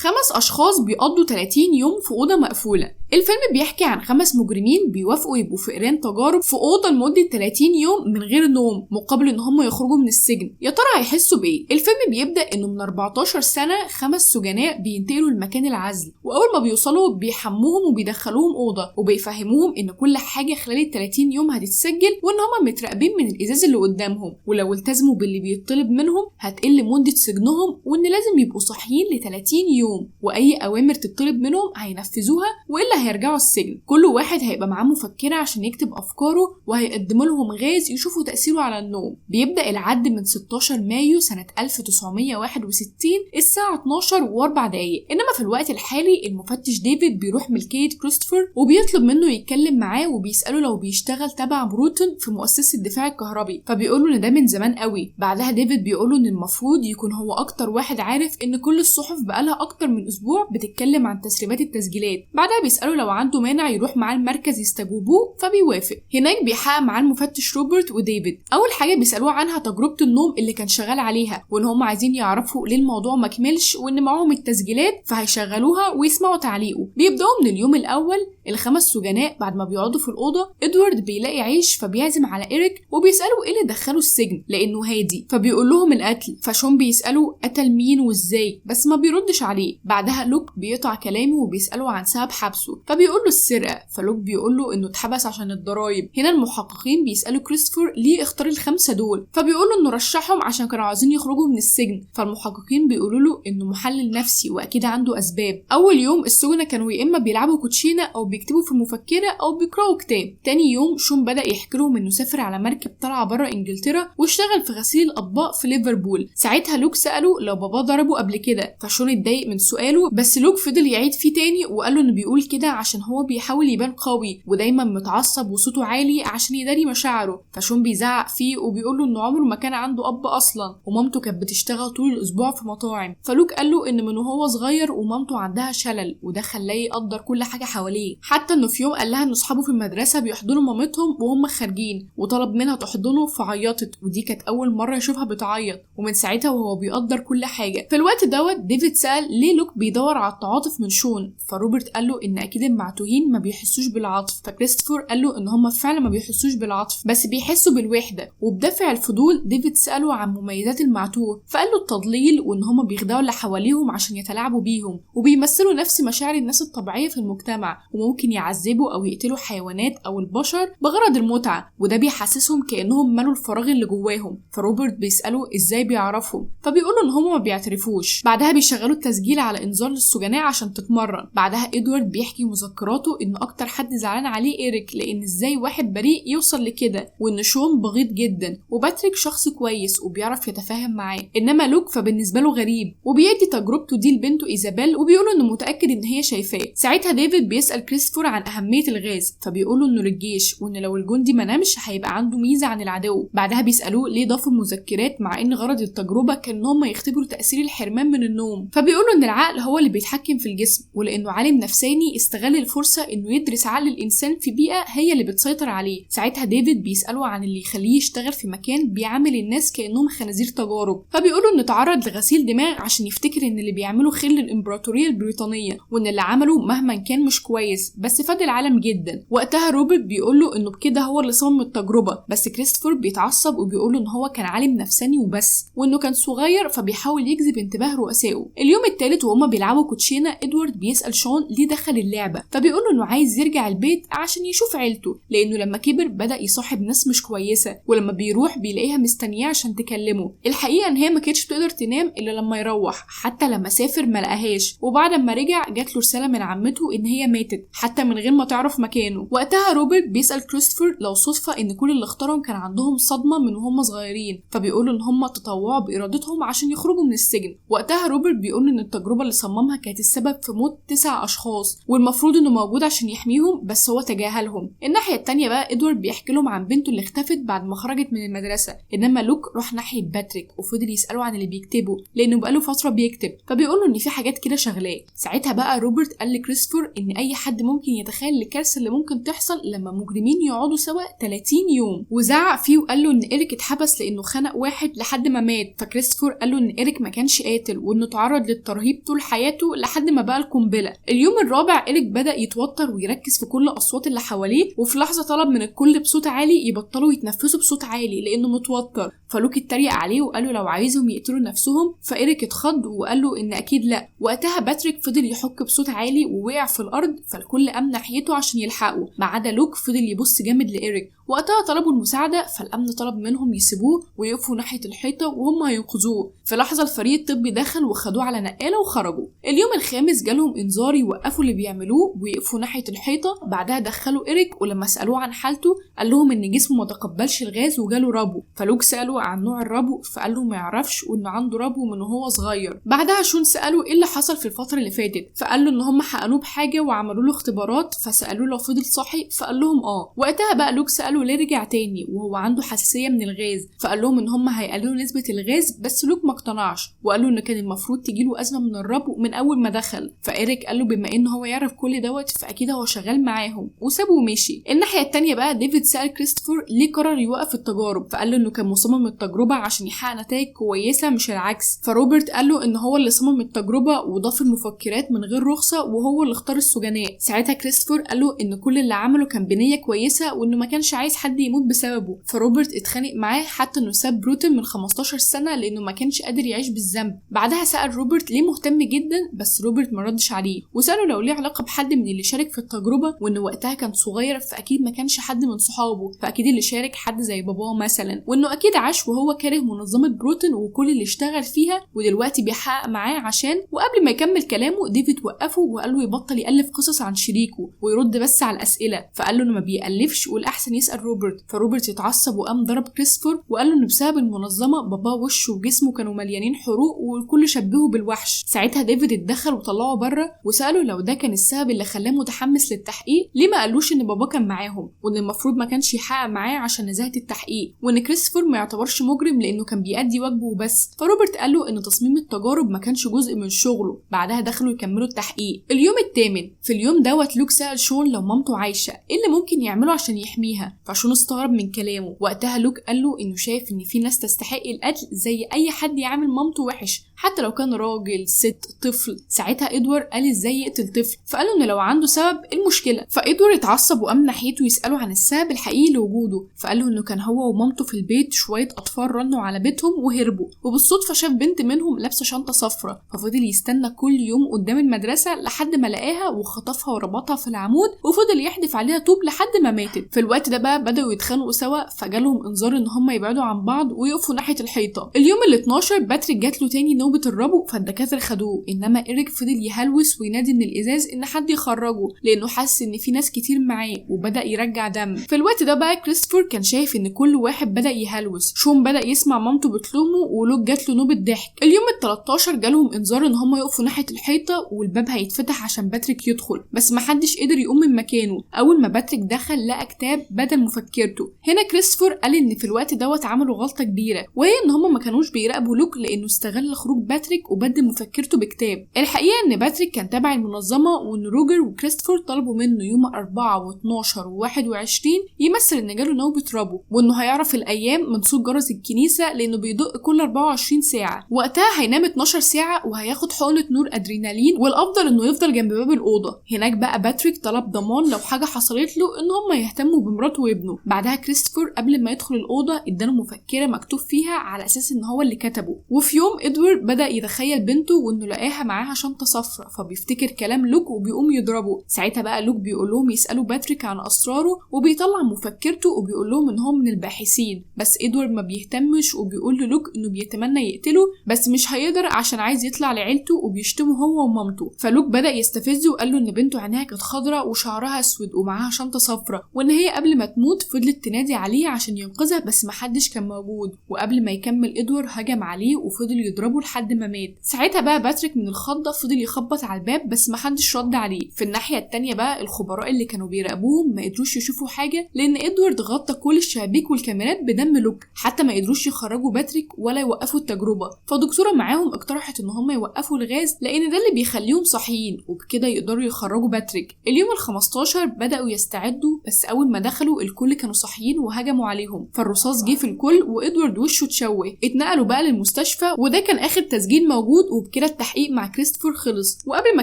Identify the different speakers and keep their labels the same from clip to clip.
Speaker 1: 5 أشخاص بيقضوا 30 يوم في أوضة مقفولة. الفيلم بيحكي عن 5 مجرمين بيوافقوا يبقوا فئران تجارب في أوضة لمدة 30 يوم من غير نوم مقابل إن هم يخرجوا من السجن. يا ترى هيحسوا بإيه؟ الفيلم بيبدأ إنه من 14 سنة 5 سجناء بينتقلوا لمكان العزل، وأول ما بيوصلوا بيحموهم وبيدخلوهم أوضة وبيفهموهم إن كل حاجة خلال 30 يوم هتتسجل، وإن هم متراقبين من الإزاز اللي قدامهم، ولو التزموا باللي بيطلب منهم هتقل مدة سجنهم، وإن لازم يبقوا صاحيين ل 30 يوم، وأي أوامر تطلب منهم هينفذوها وإلا هيرجعوا السجن. كل واحد هيبقى معاه مفكرة عشان يكتب أفكاره، وهيقدموا لهم غاز يشوفوا تأثيره على النوم. بيبدأ العد من 16 مايو سنة 1961 الساعة 12:04. إنما في الوقت الحالي المفتش ديفيد بيروح ملكية كريستوفر وبيطلب منه يتكلم معاه، وبيسأله لو بيشتغل تبع بروتون في مؤسسة الدفاع الكهربي، فبيقوله إن ده من زمان قوي. بعدها ديفيد بيقوله إن المفروض يكون هو أكتر واحد عارف إن كل الصحف بقالها أكتر من أسبوع بتتكلم عن تسريبات التسجيلات. بعدها بيسأله لو عنده مانع يروح معاه المركز يستجوبوه، فبيوافق. هناك بيحقق معاه المفتش روبرت وديفيد. أول حاجة بيسألوه عنها تجربة النوم اللي كان شغال عليها، وإن هم عايزين يعرفوا ليه الموضوع مكملش، وإن معاهم التسجيلات فهيشغلوها ويسمعوا تعليقه. بيبدأوا من اليوم الأول. ال5 سجناء بعد ما بيقعدوا في الأوضة، إدوارد بيلاقي عيش فبيعزم على إيريك، وبيسألوا إيه اللي دخله السجن لأنه هادي، فبيقول لهم القتل. فشون بيسألوا قتل مين وإزاي، بس ما بيردش عليه. بعدها لوك بيقطع كلامه وبيسأله عن سبب حبسه، فبيقول له السرقة. فلوك بيقول له إنه اتحبس عشان الضرايب. هنا المحققين بيسألوا كريستوفر ليه اختار ال5 دول، فبيقول له إنه رشحهم عشان كانوا عاوزين يخرجوا من السجن. فالمحققين بيقولوا له إنه محلل نفسي وأكيد عنده أسباب. أول يوم السجنة كانوا يا إما بيلعبوا كوتشينة أو بيكتبوا في مفكرة أو بيقرأوا كتاب. تاني يوم شون بدأ يحكي لهم إنه سافر على مركب طالعة بره إنجلترا واشتغل في غسيل الأطباق في ليفربول. ساعتها لوك سأله لو بابا ضربه قبل كده، فشون اتضايق من سؤاله، بس لوك فضل يعيد فيه تاني وقال له إنه بيقول كده عشان هو بيحاول يبان قوي ودايما متعصب وصوته عالي عشان يداري مشاعره. فشون بيزعق فيه وبيقول له إنه عمره ما كان عنده أب أصلا، ومامته كانت بتشتغل طول الأسبوع في مطاعم. فلوك قال له إن من وهو صغير ومامته عندها شلل، وده خلاه يقدر كل حاجة حواليه، حتى إنه في يوم قال لها إن أصحابه في المدرسة بيحضنوا مامتهم وهم خارجين، وطلب منها تحضنه فعيطت، ودي كانت أول مرة يشوفها بتعيط، ومن ساعتها وهو بيقدر كل حاجة. في الوقت دوت ديفيد سأل ليه لوك بيدور على التعاطف من شون، فروبرت قال له إن أكيد المعتوهين ما بيحسوش بالعطف، فكريستوفر قال له إن هم فعلا ما بيحسوش بالعطف بس بيحسوا بالوحدة. وبدافع الفضول ديفيد سأله عن مميزات المعتوه، فقال له التضليل، وإن هم بيخدعوا اللي حواليهم عشان يتلاعبوا بيهم، وبيمثلوا نفس مشاعر الناس الطبيعية في المجتمع، وممكن يعذبوا أو يقتلوا حيوانات أو البشر بغرض المتعة، وده بيحسسهم كأنهم ملوا الفراغ اللي جواهم. فروبرت بيسأله إزاي بيعرفهم، فبيقولوا إن هم ما بيعترفوش. بعدها بيشغلوا التسجيل على إنذار للسجناء عشان تتمرن. بعدها إدوارد بيحكي مذكراته إن أكتر حد زعلان عليه إيريك، لأن إزاي واحد بريء يوصل لكده، وإن شون بغيض جدا، وباتريك شخص كويس وبيعرف يتفاهم معاه. إنما لوك فبالنسبة له غريب، وبيدي تجربته دي لبنته إيزابيل، وبيقولوا إنه متأكد إن هي شايفاه. ساعتها ديفيد بيسأل كريستوفر عن أهمية الغاز، فبيقولوا إنه للجيش، وإن لو الجندي ما نامش هيبقى عنده ميزة عن العدو. بعدها بيسألوه ليه ضافوا المذكرات مع إن غرض التجربة كان إن هم يختبروا تأثير الحرمان من النوم. فبيقولوا إن العقل هو اللي بيتحكم في الجسم، ولأنه عالم نفساني استغل الفرصة إنه يدرس عقل الإنسان في بيئة هي اللي بتسيطر عليه. ساعتها ديفيد بيسأله عن اللي يخليه يشتغل في مكان بيعامل الناس كأنهم خنازير تجارب، فبيقولوا إنه تعرض لغسيل دماغ عشان يفتكر إن اللي بيعمله خير للإمبراطورية البريطانية، وإن اللي عمله مهما كان مش كويس بس فاد العالم جدا. وقتها روبرت بيقوله إنه بكده هو اللي صمم التجربة، بس كريستوفر بيتعصب وبيقوله إن هو كان عالم نفساني وبس، وإنه كان صغير فبيحاول يجذب انتباه رؤسائه. اليوم الثالث وهما بيلعبوا كوتشينة، إدوارد بيسأل شون ليه دخل اللعبة، فبيقوله إنه عايز يرجع البيت عشان يشوف عيلته، لأنه لما كبر بدأ يصاحب ناس مش كويسة، ولما بيروح بيلاقيها مستنياه عشان تكلمه. الحقيقة إن هي ما كانتش بتقدر تنام إلا لما يروح، حتى لما سافر ما لقاهاش، وبعد ما رجع جات له رسالة من عمته إن هي ماتت حتى من غير ما تعرف مكانه. وقتها روبرت بيسأل كريستوفر لو صدفة إن كل اللي اختارهم كان عندهم صدمة من وهم صغيرين، فبيقولوا إن هم تطوعوا بإرادتهم عشان يخرجوا من السجن. وقتها روبرت بيقول إن التجربة اللي صممها كانت السبب في موت 9 أشخاص، والمفروض انه موجود عشان يحميهم بس هو تجاهلهم. الناحيه التانيه بقى ادوارد بيحكي لهم عن بنته اللي اختفت بعد ما خرجت من المدرسه، انما لوك راح ناحيه باتريك وفضل يساله عن اللي بيكتبه لانه بقاله فتره بيكتب، فبيقول له ان في حاجات كده شغلاه. ساعتها بقى روبرت قال لكريستوفر ان اي حد ممكن يتخيل الكارثه اللي ممكن تحصل لما مجرمين يقعدوا سوا 30 يوم، وزعق فيه وقال له ان إريك اتحبس لانه خنق واحد لحد ما مات. فكريستوفر قال له ان إريك ما كانش قاتل وانه تعرض للترهيب طول حياته لحد ما بقى القنبله. اليوم الرابع إريك بدأ يتوتر ويركز في كل الاصوات اللي حواليه، وفي لحظه طلب من الكل بصوت عالي يبطلوا يتنفسوا بصوت عالي لانه متوتر. فلوك اتريق عليه وقال له لو عايزهم يقتلوا نفسهم، فإريك اتخض وقال له ان اكيد لا. وقتها باتريك فضل يحك بصوت عالي ووقع في الارض، فالكل قام ناحيته عشان يلحقه ما عدا لوك فضل يبص جامد لإريك. وقتها طلبوا المساعده، فالامن طلب منهم يسيبوه ويقفوا ناحيه الحيطه وهم هينقذوه. في لحظه الفريق الطبي دخل وخدوه على نقاله وخرجوا. اليوم الخامس جالهم انذار يوقفوا اللي بيعملوه ويقفوا ناحيه الحيطه. بعدها دخلوا إريك ولما سالوه عن حالته قال لهم ان جسمه ما تقبلش الغاز وجاله ربو. فلوك ساله عن نوع الربو فقال له ما يعرفش وانه عنده ربو من وهو صغير. بعدها شون ساله ايه اللي حصل في الفتره اللي فاتت، فقال له ان هم حقنوه بحاجه وعملوا له اختبارات، فسالوه لو فضل صاحي فقال لهم اه. وقتها بقى لوك ساله ليه رجع تاني وهو عنده حساسيه من الغاز، فقال لهم ان هم هيقللوا نسبه الغاز، بس لوك ما اقتنعش وقال له ان كان المفروض تجيله ازمه من الربو من اول ما دخل. فإريك قال له بما ان هو يعرف كل دوت فاكيد هو شغال معاهم، وسابه ومشي. الناحيه التانيه بقى ديفيد سال كريستوفر ليه قرر يوقف التجارب، فقال له انه كان مصمم التجربه عشان يحقق نتائج كويسه مش العكس. فروبرت قال له ان هو اللي صمم التجربه وضاف المفكرات من غير رخصه وهو اللي اختار السجناء. ساعتها كريستوفر قال له ان كل اللي عمله كان بنيه كويسه وانه ما كانش عايز حد يموت بسببه. فروبرت اتخانق معاه حتى انه ساب بروتن من 15 سنه لانه ما كانش قادر يعيش بالذنب. بعدها سأل روبرت ليه مهتم جدا، بس روبرت ما ردش عليه، وسأله لو ليه علاقه بحد من اللي شارك في التجربه، وانه وقتها كان صغير فاكيد ما كانش حد من صحابه، فاكيد اللي شارك حد زي باباه مثلا، وانه اكيد عاش وهو كاره منظمه بروتن وكل اللي اشتغل فيها ودلوقتي بيحقق معاه عشان. وقبل ما يكمل كلامه ديفيد وقفه وقال له يبطل يألف قصص عن شريكه ويرد بس على الاسئله، فقال له انه ما بيألفش والاحسن يسأل روبرت. فروبرت اتعصب وقام ضرب كريستوفر وقال له انه بسبب المنظمه باباه وشه وجسمه كانوا مليانين حروق والكل شبهه بالوحش. ساعتها ديفيد اتدخل وطلعه بره وسأله لو ده كان السبب اللي خلاه متحمس للتحقيق ليه ما قالوش ان باباه كان معاهم، وان المفروض ما كانش يحقق معاه عشان نزاهه التحقيق، وان كريستوفر ما يعتبرش مجرم لانه كان بيأدي واجبه وبس. فروبرت قال له ان تصميم التجارب ما كانش جزء من شغله. بعدها دخلوا يكملوا التحقيق. اليوم الثامن في اليوم دوت لوك سأل شون لو مامته عايشه ايه اللي ممكن يعمله عشان يحميها، فشون استغرب من كلامه. وقتها لوك قال له انه شايف ان في ناس تستحق القتل زي اي حد يعامل مامته وحش حتى لو كان راجل ست طفل. ساعتها ادوارد قال ازاي يقتل طفل، فقال له ان لو عنده سبب المشكله. فادوارد اتعصب وقام ناحيته يساله عن السبب الحقيقي لوجوده، فقال له انه كان هو ومامته في البيت شويه اطفال رنوا على بيتهم وهربوا، وبالصدفه شاف بنت منهم لابسه شنطه صفراء، ففضل يستنى كل يوم قدام المدرسه لحد ما لقاها وخطفها وربطها في العمود وفضل يحدف عليها طوب لحد ما ماتت. في الوقت ده بقى بداوا يتخانقوا سوا، فجالهم انذار ان هم يبعدوا عن بعض ويقفوا ناحيه الحيطه. اليوم ال12 باتريك جات له تاني نوبه الربو، فالدكاتره خدوه، انما إريك فضل يهلوس وينادي من الازاز ان حد يخرجه لانه حاسس ان في ناس كتير معاه وبدا يرجع دم. في الوقت ده بقى كريستوفر كان شايف ان كل واحد بدا يهلوس. شون بدا يسمع مامته بتلومه ولوك جات له نوبه ضحك. اليوم ال13 جالهم انذار ان هم يقفوا ناحيه الحيطه والباب هيتفتح عشان باتريك يدخل، بس محدش قدر يقوم من مكانه. اول ما باتريك دخل لقى كتاب بدل مفكرته. هنا كريستوفر قال ان في الوقت دوت عملوا غلطه كبيره، وهي ان هم ما كانوش بيراقبوا لوك لانه استغل خروج باتريك وبدل مفكرته بكتاب. الحقيقه ان باتريك كان تابع المنظمه، وان روجر وكريستوفر طلبوا منه يوم 4 و12 و21 يمثل ان جاله نوبه ربو، وانه هيعرف الايام من صوت جرس الكنيسه لانه بيدق كل 24 ساعه. وقتها هينام 12 ساعه وهياخد حقنه نور ادرينالين، والافضل انه يفضل جنب باب الاوضه. هناك بقى باتريك طلب ضمان لو حاجه حصلت له ان هم يهتموا بمراته وابنه. بعدها كريستوفر قبل ما يدخل الاوضه اداله مفكره مكتوب فيها على اساس ان هو اللي كتبه. وفي يوم ادوارد بدا يتخيل بنته وانه لقاها معاها شنطه صفراء، فبيفتكر كلام لوك وبيقوم يضربه. ساعتها بقى لوك بيقول لهم يسالوا باتريك عن اسراره، وبيطلع مفكرته وبيقول لهم ان هم من الباحثين، بس ادوارد ما بيهتمش وبيقول للوك انه بيتمنى يقتله بس مش هيقدر عشان عايز يطلع لعيلته، وبيشتمه هو ومامته. فلوك بدا يستفزه وقال له ان بنته عينيها كانت خضراء وشعرها اسود ومعاها شنطه صفراء، وان هي قبل ما تموت فضلت تنادي عليه عشان ينقذها بس محدش كان موجود. وقبل ما يكمل ادوارد هجم عليه وفضل يضربه لحد لحد ما مات. ساعتها بقى باتريك من الخضة فضل يخبط على الباب بس محدش رد عليه. في الناحية التانية بقى الخبراء اللي كانوا بيراقبوهم ما قدروش يشوفوا حاجة لأن إدوارد غطى كل الشبابيك والكاميرات بدم لوك، حتى ما قدروش يخرجوا باتريك ولا يوقفوا التجربة. فدكتورة معاهم اقترحت ان هم يوقفوا الغاز لأن ده اللي بيخليهم صاحيين وبكده يقدروا يخرجوا باتريك. اليوم ال15 بدأوا يستعدوا، بس أول ما دخلوا الكل كانوا صاحيين وهجموا عليهم، فالرصاص جه في الكل وإدوارد وشه اتشوه. اتنقلوا بقى للمستشفى وده كان آخر تسجيل موجود، وبكده التحقيق مع كريستوفر خلص. وقبل ما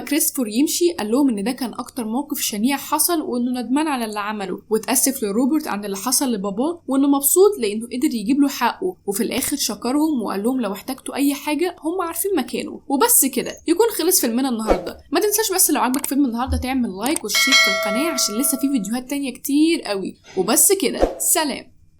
Speaker 1: كريستوفر يمشي قال لهم ان ده كان اكتر موقف شنيع حصل وانه ندمان على اللي عمله، واتأسف لروبرت عن اللي حصل لباباه وانه مبسوط لانه قدر يجيب له حقه. وفي الاخر شكرهم وقال لهم لو احتجتوا اي حاجه هم عارفين مكانه. وبس كده يكون خلص فيلمنا النهارده. ما تنساش بس لو عجبك فيلم النهارده تعمل لايك واشترك في القناه عشان لسه في فيديوهات تانية كتير قوي. وبس كده، سلام.